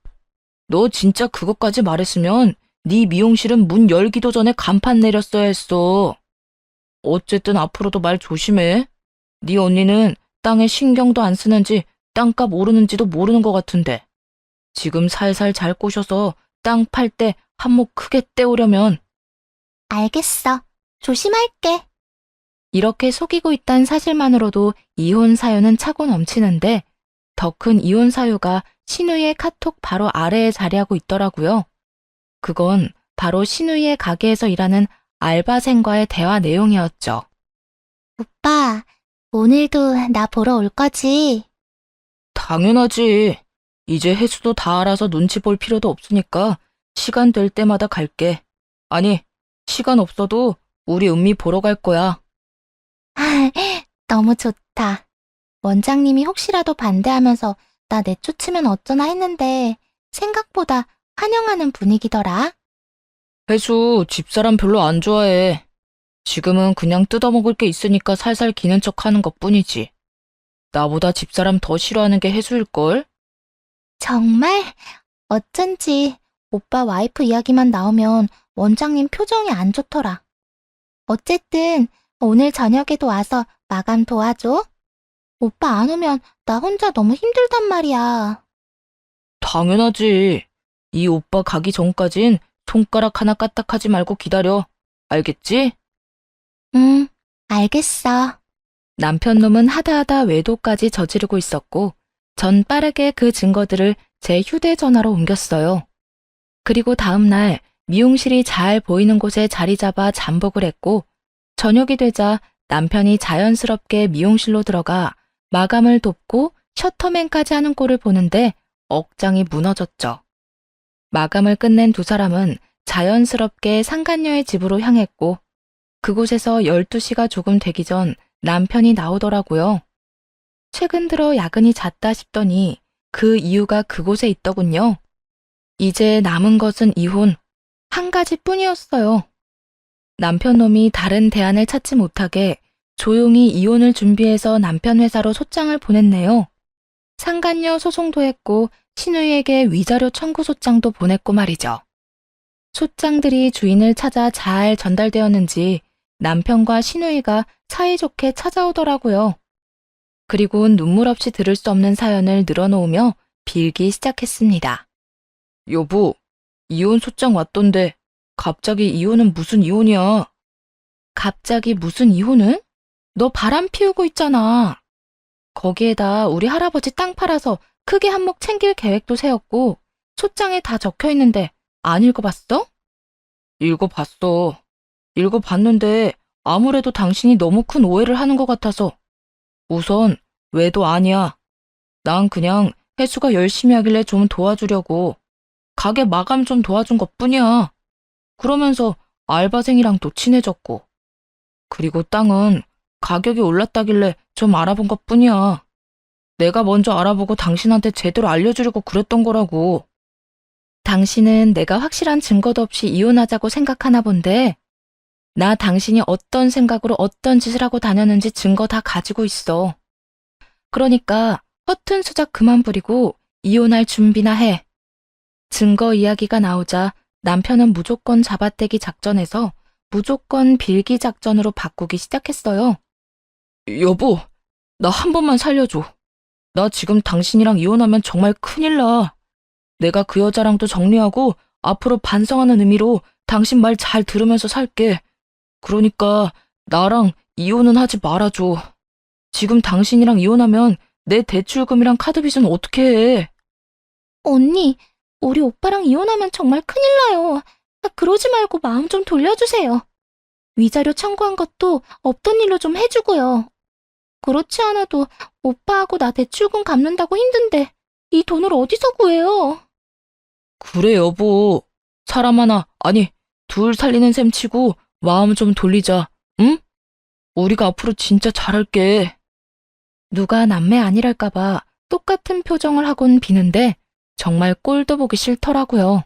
너 진짜 그것까지 말했으면 네 미용실은 문 열기도 전에 간판 내렸어야 했어. 어쨌든 앞으로도 말 조심해. 네 언니는 땅에 신경도 안 쓰는지 땅값 오르는지도 모르는 것 같은데 지금 살살 잘 꼬셔서 땅 팔 때 한몫 크게 떼오려면. 알겠어. 조심할게. 이렇게 속이고 있다는 사실만으로도 이혼 사유는 차고 넘치는데 더 큰 이혼 사유가 신우이의 카톡 바로 아래에 자리하고 있더라고요. 그건 바로 신우이의 가게에서 일하는 알바생과의 대화 내용이었죠. 오빠, 오늘도 나 보러 올 거지? 당연하지. 이제 혜수도 다 알아서 눈치 볼 필요도 없으니까 시간 될 때마다 갈게. 아니, 시간 없어도 우리 은미 보러 갈 거야. 너무 좋다. 원장님이 혹시라도 반대하면서 나 내쫓으면 어쩌나 했는데 생각보다 환영하는 분위기더라. 회수 집사람 별로 안 좋아해. 지금은 그냥 뜯어먹을 게 있으니까 살살 기는 척 하는 것뿐이지. 나보다 집사람 더 싫어하는 게 해수일걸? 정말? 어쩐지 오빠 와이프 이야기만 나오면 원장님 표정이 안 좋더라. 어쨌든 오늘 저녁에도 와서 마감 도와줘. 오빠 안 오면 나 혼자 너무 힘들단 말이야. 당연하지. 이 오빠 가기 전까진 손가락 하나 까딱하지 말고 기다려. 알겠지? 응, 알겠어. 남편놈은 하다하다 외도까지 저지르고 있었고, 전 빠르게 그 증거들을 제 휴대전화로 옮겼어요. 그리고 다음날 미용실이 잘 보이는 곳에 자리 잡아 잠복을 했고, 저녁이 되자 남편이 자연스럽게 미용실로 들어가 마감을 돕고 셔터맨까지 하는 꼴을 보는데 억장이 무너졌죠. 마감을 끝낸 두 사람은 자연스럽게 상간녀의 집으로 향했고, 그곳에서 12시가 조금 되기 전 남편이 나오더라고요. 최근 들어 야근이 잦다 싶더니 그 이유가 그곳에 있더군요. 이제 남은 것은 이혼 한 가지뿐이었어요. 남편놈이 다른 대안을 찾지 못하게 조용히 이혼을 준비해서 남편 회사로 소장을 보냈네요. 상간녀 소송도 했고 신우이에게 위자료 청구 소장도 보냈고 말이죠. 소장들이 주인을 찾아 잘 전달되었는지 남편과 신우이가 사이좋게 찾아오더라고요. 그리곤 눈물 없이 들을 수 없는 사연을 늘어놓으며 빌기 시작했습니다. 여보, 이혼 소장 왔던데 갑자기 이혼은 무슨 이혼이야? 갑자기 무슨 이혼은? 너 바람 피우고 있잖아. 거기에다 우리 할아버지 땅 팔아서 크게 한몫 챙길 계획도 세웠고 소장에 다 적혀 있는데 안 읽어봤어? 읽어봤어. 읽어봤는데 아무래도 당신이 너무 큰 오해를 하는 것 같아서. 우선 외도 아니야. 난 그냥 혜수가 열심히 하길래 좀 도와주려고 가게 마감 좀 도와준 것뿐이야. 그러면서 알바생이랑 또 친해졌고. 그리고 땅은 가격이 올랐다길래 좀 알아본 것뿐이야. 내가 먼저 알아보고 당신한테 제대로 알려주려고 그랬던 거라고. 당신은 내가 확실한 증거도 없이 이혼하자고 생각하나 본데 나 당신이 어떤 생각으로 어떤 짓을 하고 다녔는지 증거 다 가지고 있어. 그러니까 허튼 수작 그만 부리고 이혼할 준비나 해. 증거 이야기가 나오자 남편은 무조건 잡아떼기 작전에서 무조건 빌기 작전으로 바꾸기 시작했어요. 여보, 나 한 번만 살려줘. 나 지금 당신이랑 이혼하면 정말 큰일 나. 내가 그 여자랑도 정리하고 앞으로 반성하는 의미로 당신 말 잘 들으면서 살게. 그러니까 나랑 이혼은 하지 말아줘. 지금 당신이랑 이혼하면 내 대출금이랑 카드빚은 어떻게 해? 언니, 우리 오빠랑 이혼하면 정말 큰일 나요. 그러지 말고 마음 좀 돌려주세요. 위자료 청구한 것도 없던 일로 좀 해주고요. 그렇지 않아도 오빠하고 나 대출금 갚는다고 힘든데 이 돈을 어디서 구해요? 그래 여보. 사람 하나, 아니 둘 살리는 셈 치고 마음 좀 돌리자. 응? 우리가 앞으로 진짜 잘할게. 누가 남매 아니랄까봐 똑같은 표정을 하곤 비는데 정말 꼴도 보기 싫더라고요.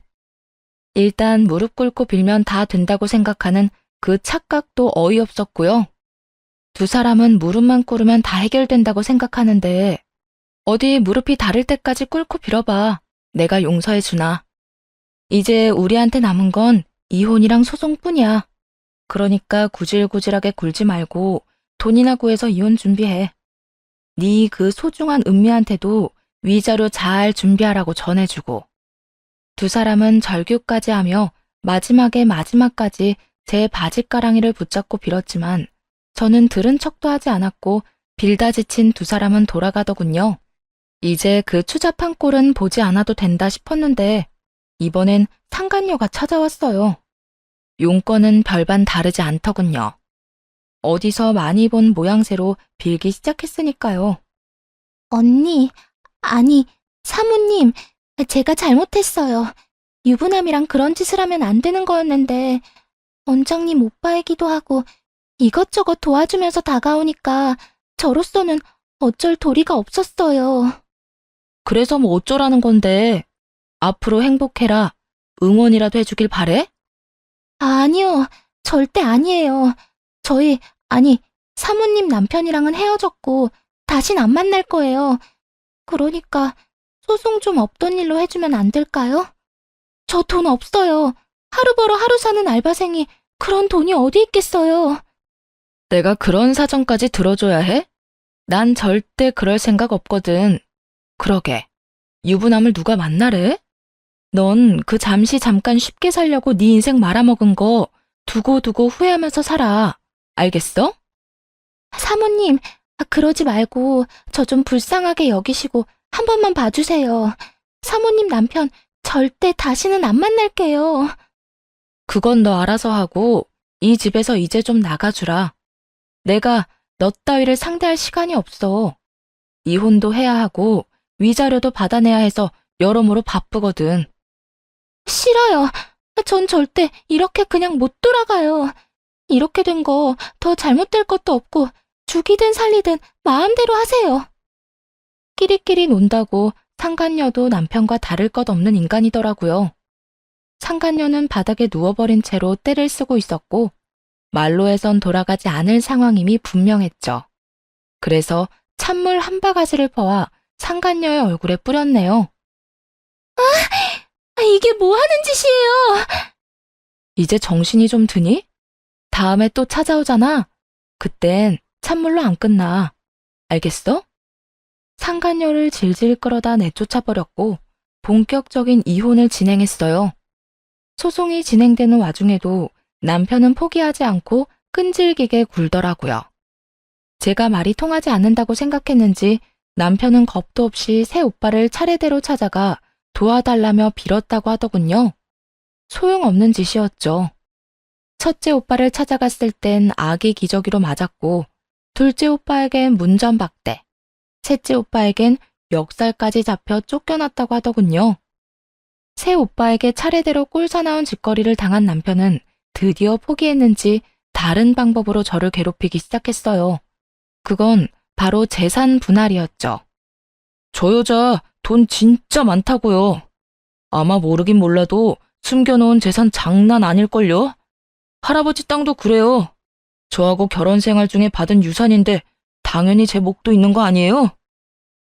일단 무릎 꿇고 빌면 다 된다고 생각하는 그 착각도 어이없었고요. 두 사람은 무릎만 꿇으면 다 해결된다고 생각하는데 어디 무릎이 닳을 때까지 꿇고 빌어봐. 내가 용서해주나. 이제 우리한테 남은 건 이혼이랑 소송뿐이야. 그러니까 구질구질하게 굴지 말고 돈이나 구해서 이혼 준비해. 네 그 소중한 은미한테도 위자료 잘 준비하라고 전해주고. 두 사람은 절규까지 하며 마지막까지 제 바짓가랑이를 붙잡고 빌었지만 저는 들은 척도 하지 않았고 빌다 지친 두 사람은 돌아가더군요. 이제 그 추잡한 꼴은 보지 않아도 된다 싶었는데 이번엔 상간녀가 찾아왔어요. 용건은 별반 다르지 않더군요. 어디서 많이 본 모양새로 빌기 시작했으니까요. 언니, 아니, 사모님, 제가 잘못했어요. 유부남이랑 그런 짓을 하면 안 되는 거였는데 원장님 오빠이기도 하고 이것저것 도와주면서 다가오니까 저로서는 어쩔 도리가 없었어요. 그래서 뭐 어쩌라는 건데 앞으로 행복해라. 응원이라도 해주길 바래? 아니요, 절대 아니에요. 사모님 남편이랑은 헤어졌고, 다신 안 만날 거예요. 그러니까, 소송 좀 없던 일로 해주면 안 될까요? 저 돈 없어요. 하루 벌어 하루 사는 알바생이 그런 돈이 어디 있겠어요. 내가 그런 사정까지 들어줘야 해? 난 절대 그럴 생각 없거든. 그러게. 유부남을 누가 만나래? 넌 그 잠깐 쉽게 살려고 네 인생 말아먹은 거 두고두고 후회하면서 살아. 알겠어? 사모님, 그러지 말고 저 좀 불쌍하게 여기시고 한 번만 봐주세요. 사모님 남편 절대 다시는 안 만날게요. 그건 너 알아서 하고 이 집에서 이제 좀 나가주라. 내가 너 따위를 상대할 시간이 없어. 이혼도 해야 하고 위자료도 받아내야 해서 여러모로 바쁘거든. 싫어요. 전 절대 이렇게 그냥 못 돌아가요. 이렇게 된 거 더 잘못될 것도 없고 죽이든 살리든 마음대로 하세요. 끼리끼리 논다고 상간녀도 남편과 다를 것 없는 인간이더라고요. 상간녀는 바닥에 누워버린 채로 떼를 쓰고 있었고 말로 해선 돌아가지 않을 상황임이 분명했죠. 그래서 찬물 한 바가지를 퍼와 상간녀의 얼굴에 뿌렸네요. 이게 뭐 하는 짓이에요? 이제 정신이 좀 드니? 다음에 또 찾아오잖아. 그땐 찬물로 안 끝나. 알겠어? 상간녀를 질질 끌어다 내쫓아버렸고 본격적인 이혼을 진행했어요. 소송이 진행되는 와중에도 남편은 포기하지 않고 끈질기게 굴더라고요. 제가 말이 통하지 않는다고 생각했는지 남편은 겁도 없이 새 오빠를 차례대로 찾아가 도와달라며 빌었다고 하더군요. 소용없는 짓이었죠. 첫째 오빠를 찾아갔을 땐 아기 기저귀로 맞았고, 둘째 오빠에겐 문전박대, 셋째 오빠에겐 멱살까지 잡혀 쫓겨났다고 하더군요. 새 오빠에게 차례대로 꼴사나운 짓거리를 당한 남편은 드디어 포기했는지 다른 방법으로 저를 괴롭히기 시작했어요. 그건 바로 재산 분할이었죠. 저 여자 돈 진짜 많다고요. 아마 모르긴 몰라도 숨겨놓은 재산 장난 아닐걸요? 할아버지 땅도 그래요. 저하고 결혼 생활 중에 받은 유산인데 당연히 제 몫도 있는 거 아니에요?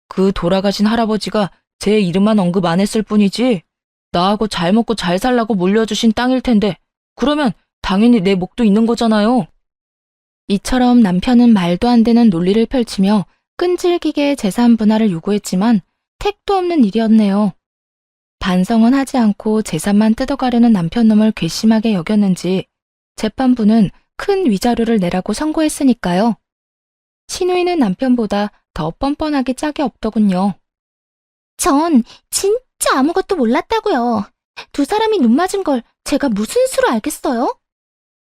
그 돌아가신 할아버지가 제 이름만 언급 안 했을 뿐이지 나하고 잘 먹고 잘 살라고 물려주신 땅일 텐데 그러면 당연히 내 몫도 있는 거잖아요. 이처럼 남편은 말도 안 되는 논리를 펼치며 끈질기게 재산 분할을 요구했지만 택도 없는 일이었네요. 반성은 하지 않고 재산만 뜯어가려는 남편 놈을 괘씸하게 여겼는지 재판부는 큰 위자료를 내라고 선고했으니까요. 신우이는 남편보다 더 뻔뻔하게 짝이 없더군요. 전 진짜 아무것도 몰랐다고요. 두 사람이 눈 맞은 걸 제가 무슨 수로 알겠어요?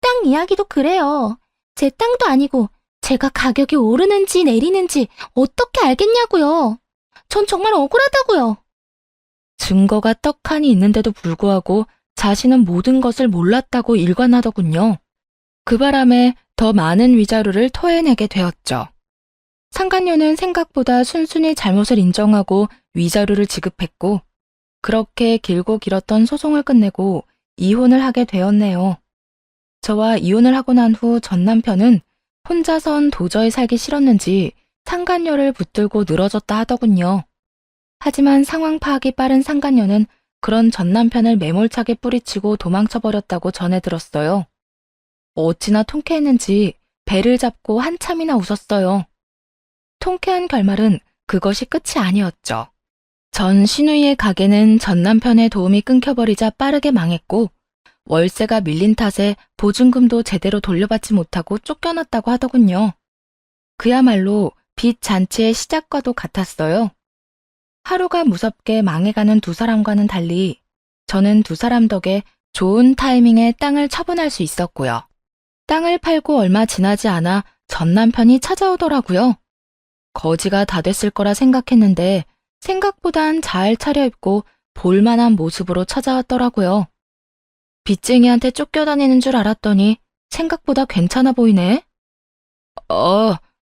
땅 이야기도 그래요. 제 땅도 아니고 제가 가격이 오르는지 내리는지 어떻게 알겠냐고요. 전 정말 억울하다고요. 증거가 떡하니 있는데도 불구하고 자신은 모든 것을 몰랐다고 일관하더군요. 그 바람에 더 많은 위자료를 토해내게 되었죠. 상간녀는 생각보다 순순히 잘못을 인정하고 위자료를 지급했고 그렇게 길고 길었던 소송을 끝내고 이혼을 하게 되었네요. 저와 이혼을 하고 난 후 전 남편은 혼자선 도저히 살기 싫었는지 상간녀를 붙들고 늘어졌다 하더군요. 하지만 상황 파악이 빠른 상간녀는 그런 전 남편을 매몰차게 뿌리치고 도망쳐버렸다고 전해 들었어요. 어찌나 통쾌했는지 배를 잡고 한참이나 웃었어요. 통쾌한 결말은 그것이 끝이 아니었죠. 전 신우이의 가게는 전 남편의 도움이 끊겨버리자 빠르게 망했고 월세가 밀린 탓에 보증금도 제대로 돌려받지 못하고 쫓겨났다고 하더군요. 그야말로 빚 잔치의 시작과도 같았어요. 하루가 무섭게 망해가는 두 사람과는 달리 저는 두 사람 덕에 좋은 타이밍에 땅을 처분할 수 있었고요. 땅을 팔고 얼마 지나지 않아 전 남편이 찾아오더라고요. 거지가 다 됐을 거라 생각했는데 생각보단 잘 차려입고 볼만한 모습으로 찾아왔더라고요. 빚쟁이한테 쫓겨다니는 줄 알았더니 생각보다 괜찮아 보이네.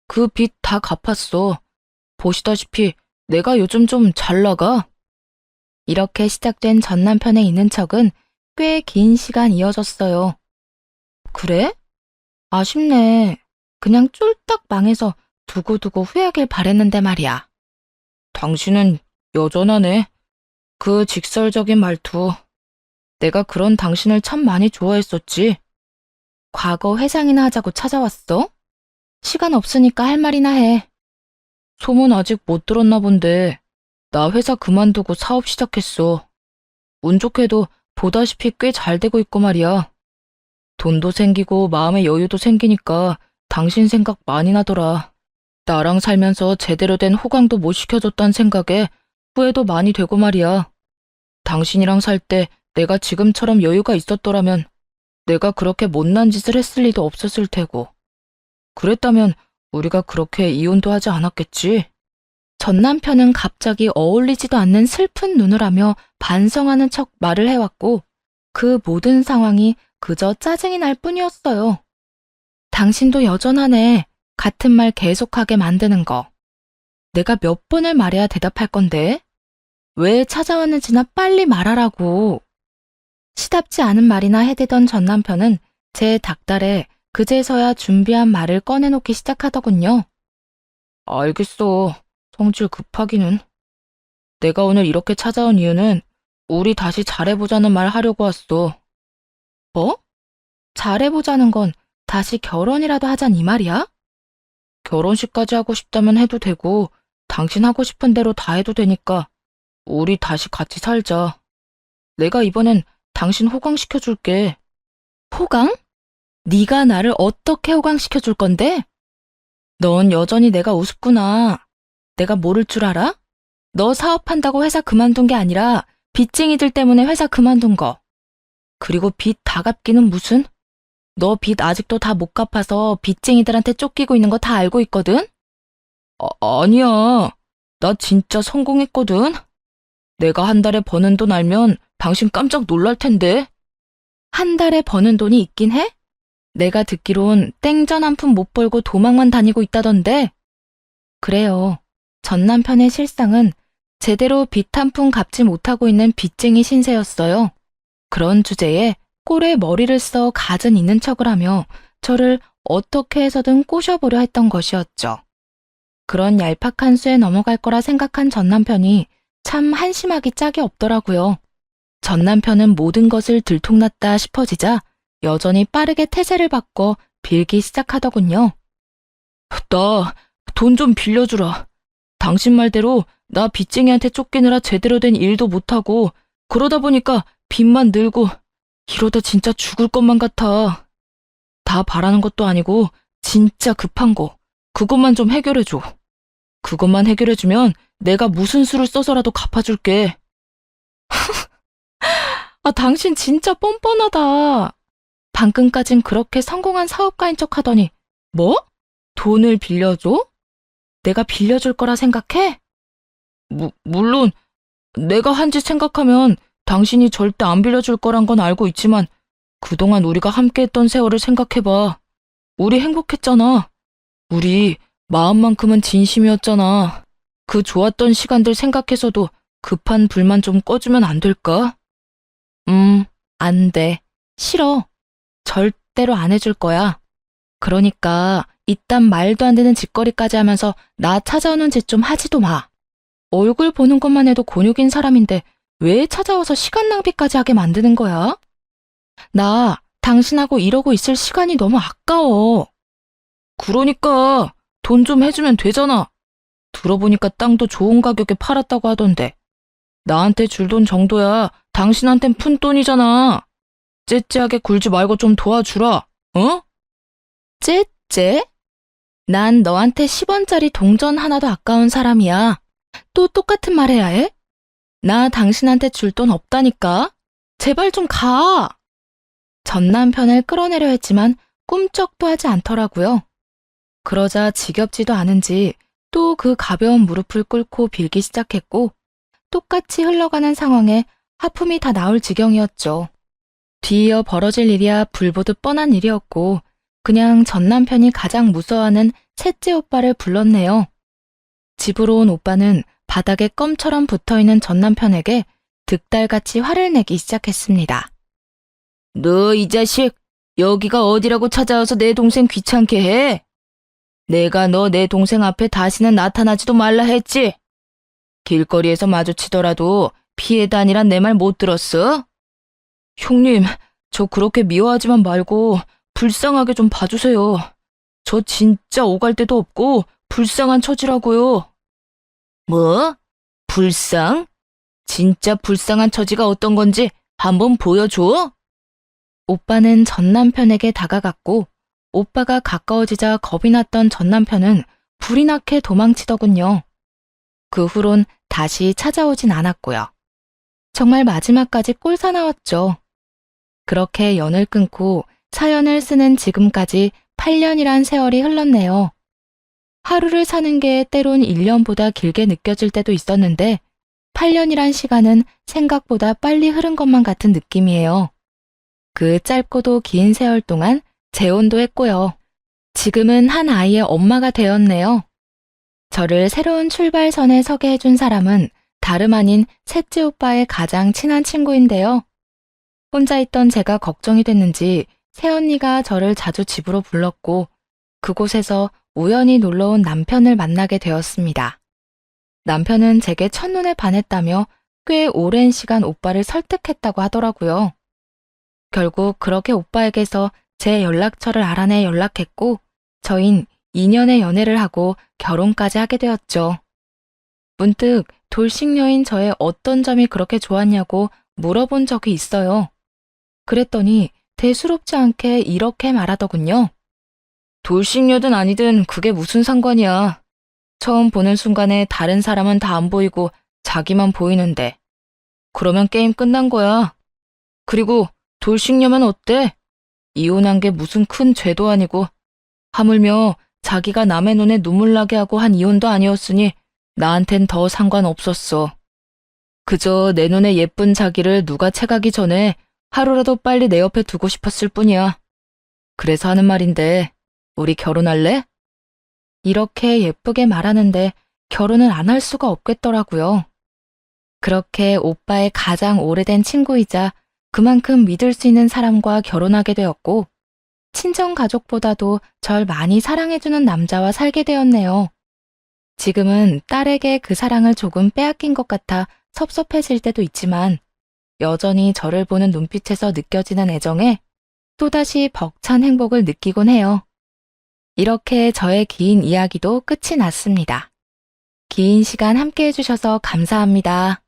그 빚 다 갚았어. 보시다시피 내가 요즘 좀 잘 나가. 이렇게 시작된 전 남편의 있는 척은 꽤 긴 시간 이어졌어요. 그래? 아쉽네. 그냥 쫄딱 망해서 두고두고 후회하길 바랬는데 말이야. 당신은 여전하네. 그 직설적인 말투. 내가 그런 당신을 참 많이 좋아했었지. 과거 회상이나 하자고 찾아왔어? 시간 없으니까 할 말이나 해. 소문 아직 못 들었나 본데 나 회사 그만두고 사업 시작했어. 운 좋게도 보다시피 꽤 잘 되고 있고 말이야. 돈도 생기고 마음의 여유도 생기니까 당신 생각 많이 나더라. 나랑 살면서 제대로 된 호강도 못 시켜줬단 생각에 후회도 많이 되고 말이야. 당신이랑 살 때 내가 지금처럼 여유가 있었더라면 내가 그렇게 못난 짓을 했을 리도 없었을 테고. 그랬다면 우리가 그렇게 이혼도 하지 않았겠지? 전 남편은 갑자기 어울리지도 않는 슬픈 눈을 하며 반성하는 척 말을 해왔고 그 모든 상황이 그저 짜증이 날 뿐이었어요. 당신도 여전하네. 같은 말 계속하게 만드는 거. 내가 몇 번을 말해야 대답할 건데? 왜 찾아왔는지나 빨리 말하라고. 시답지 않은 말이나 해대던 전 남편은 제 닭달에 그제서야 준비한 말을 꺼내놓기 시작하더군요. 알겠어. 성질 급하기는. 내가 오늘 이렇게 찾아온 이유는 우리 다시 잘해보자는 말 하려고 왔어. 뭐? 잘해보자는 건 다시 결혼이라도 하잔 이 말이야? 결혼식까지 하고 싶다면 해도 되고 당신 하고 싶은 대로 다 해도 되니까 우리 다시 같이 살자. 내가 이번엔 당신 호강시켜줄게. 호강? 네가 나를 어떻게 호강시켜줄 건데? 넌 여전히 내가 우습구나. 내가 모를 줄 알아? 너 사업한다고 회사 그만둔 게 아니라 빚쟁이들 때문에 회사 그만둔 거. 그리고 빚 다 갚기는 무슨? 너 빚 아직도 다 못 갚아서 빚쟁이들한테 쫓기고 있는 거 다 알고 있거든? 아니야. 나 진짜 성공했거든. 내가 한 달에 버는 돈 알면 당신 깜짝 놀랄 텐데. 한 달에 버는 돈이 있긴 해? 내가 듣기론 땡전 한 푼 못 벌고 도망만 다니고 있다던데. 그래요. 전 남편의 실상은 제대로 빚 한 푼 갚지 못하고 있는 빚쟁이 신세였어요. 그런 주제에 꼴에 머리를 써 갖은 있는 척을 하며 저를 어떻게 해서든 꼬셔보려 했던 것이었죠. 그런 얄팍한 수에 넘어갈 거라 생각한 전 남편이 참 한심하기 짝이 없더라고요. 전 남편은 모든 것을 들통났다 싶어지자 여전히 빠르게 태세를 바꿔 빌기 시작하더군요. 나 돈 좀 빌려주라. 당신 말대로 나 빚쟁이한테 쫓기느라 제대로 된 일도 못하고 그러다 보니까 빚만 늘고 이러다 진짜 죽을 것만 같아. 다 바라는 것도 아니고 진짜 급한 거 그것만 좀 해결해줘. 그것만 해결해주면 내가 무슨 수를 써서라도 갚아줄게. 당신 진짜 뻔뻔하다. 방금까진 그렇게 성공한 사업가인 척 하더니 뭐? 돈을 빌려줘? 내가 빌려줄 거라 생각해? 물론 내가 한 짓 생각하면 당신이 절대 안 빌려줄 거란 건 알고 있지만 그동안 우리가 함께했던 세월을 생각해봐. 우리 행복했잖아. 우리 마음만큼은 진심이었잖아. 그 좋았던 시간들 생각해서도 급한 불만 좀 꺼주면 안 될까? 안 돼. 싫어. 절대로 안 해줄 거야. 그러니까 이딴 말도 안 되는 짓거리까지 하면서 나 찾아오는 짓 좀 하지도 마. 얼굴 보는 것만 해도 곤욕인 사람인데 왜 찾아와서 시간 낭비까지 하게 만드는 거야? 나 당신하고 이러고 있을 시간이 너무 아까워. 그러니까 돈 좀 해주면 되잖아. 들어보니까 땅도 좋은 가격에 팔았다고 하던데. 나한테 줄 돈 정도야 당신한텐 푼돈이잖아. 째째하게 굴지 말고 좀 도와주라. 어? 째째? 난 너한테 10원짜리 동전 하나도 아까운 사람이야. 또 똑같은 말 해야 해? 나 당신한테 줄 돈 없다니까. 제발 좀 가. 전 남편을 끌어내려 했지만 꿈쩍도 하지 않더라고요. 그러자 지겹지도 않은지 또 그 가벼운 무릎을 꿇고 빌기 시작했고 똑같이 흘러가는 상황에 하품이 다 나올 지경이었죠. 뒤이어 벌어질 일이야 불보듯 뻔한 일이었고 그냥 전 남편이 가장 무서워하는 셋째 오빠를 불렀네요. 집으로 온 오빠는 바닥에 껌처럼 붙어있는 전 남편에게 득달같이 화를 내기 시작했습니다. 너 이 자식, 여기가 어디라고 찾아와서 내 동생 귀찮게 해? 내가 너 내 동생 앞에 다시는 나타나지도 말라 했지? 길거리에서 마주치더라도 피해 다니란 내 말 못 들었어? 형님, 저 그렇게 미워하지만 말고 불쌍하게 좀 봐주세요. 저 진짜 오갈 데도 없고 불쌍한 처지라고요. 뭐? 불쌍? 진짜 불쌍한 처지가 어떤 건지 한번 보여줘? 오빠는 전 남편에게 다가갔고 오빠가 가까워지자 겁이 났던 전 남편은 불이 나게 도망치더군요. 그 후론 다시 찾아오진 않았고요. 정말 마지막까지 꼴사나웠죠. 그렇게 연을 끊고 사연을 쓰는 지금까지 8년이란 세월이 흘렀네요. 하루를 사는 게 때론 1년보다 길게 느껴질 때도 있었는데 8년이란 시간은 생각보다 빨리 흐른 것만 같은 느낌이에요. 그 짧고도 긴 세월 동안 재혼도 했고요. 지금은 한 아이의 엄마가 되었네요. 저를 새로운 출발선에 서게 해준 사람은 다름 아닌 셋째 오빠의 가장 친한 친구인데요. 혼자 있던 제가 걱정이 됐는지 새언니가 저를 자주 집으로 불렀고 그곳에서 우연히 놀러온 남편을 만나게 되었습니다. 남편은 제게 첫눈에 반했다며 꽤 오랜 시간 오빠를 설득했다고 하더라고요. 결국 그렇게 오빠에게서 제 연락처를 알아내 연락했고 저흰 2년의 연애를 하고 결혼까지 하게 되었죠. 문득 돌싱녀인 저의 어떤 점이 그렇게 좋았냐고 물어본 적이 있어요. 그랬더니 대수롭지 않게 이렇게 말하더군요. 돌싱녀든 아니든 그게 무슨 상관이야. 처음 보는 순간에 다른 사람은 다 안 보이고 자기만 보이는데. 그러면 게임 끝난 거야. 그리고 돌싱녀면 어때? 이혼한 게 무슨 큰 죄도 아니고 하물며 자기가 남의 눈에 눈물 나게 하고 한 이혼도 아니었으니 나한텐 더 상관없었어. 그저 내 눈에 예쁜 자기를 누가 채가기 전에 하루라도 빨리 내 옆에 두고 싶었을 뿐이야. 그래서 하는 말인데 우리 결혼할래? 이렇게 예쁘게 말하는데 결혼은 안 할 수가 없겠더라고요. 그렇게 오빠의 가장 오래된 친구이자 그만큼 믿을 수 있는 사람과 결혼하게 되었고 친정 가족보다도 절 많이 사랑해주는 남자와 살게 되었네요. 지금은 딸에게 그 사랑을 조금 빼앗긴 것 같아 섭섭해질 때도 있지만 여전히 저를 보는 눈빛에서 느껴지는 애정에 또다시 벅찬 행복을 느끼곤 해요. 이렇게 저의 긴 이야기도 끝이 났습니다. 긴 시간 함께 해주셔서 감사합니다.